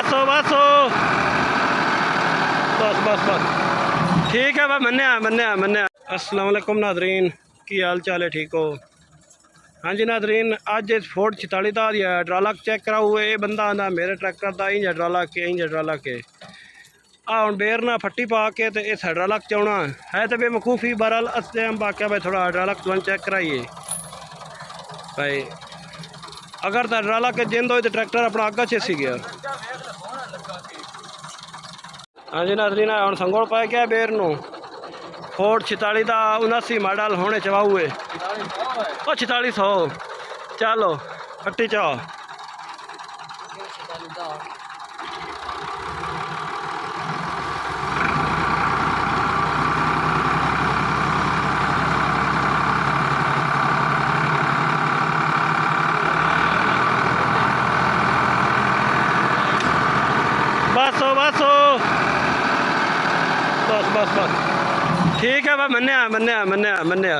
बस बस बस बस बस ठीक है भाई मन्या मन्या मन्या। अस्सलाम वालेकुम नादरीन, की हाल चाल है? ठीक हो? हाँ जी नादरीन, अज इस फोर्ट 46 का हाइड्रोलिक चेक कराओ। ये बंदा आंदा मेरे ट्रैक्टर का इंज हाइड्रोलिक के आ हूँ बेर ना फट्टी पा के तो इस हाइड्रोलिक चाहना है तो बेवकूफ़ी। बहरहाल असते हम बाकिया भाई थोड़ा हाइड्रोलिक तुम चेक कराइए भाई। अगर तो हाइड्रोलिक के जिंद हो तो ट्रैक्टर अपना अग्गा चेसी गया। हाँ जी नादरीन, हम संगोल पाए गया बेर नू फोर्ट 46 का 79 मॉडल होने चवाऊ है। 4600 चलो फट्टी चाओ। बस बस बस बस बस ठीक है भाई मन्या मन्या मन्या मन्या।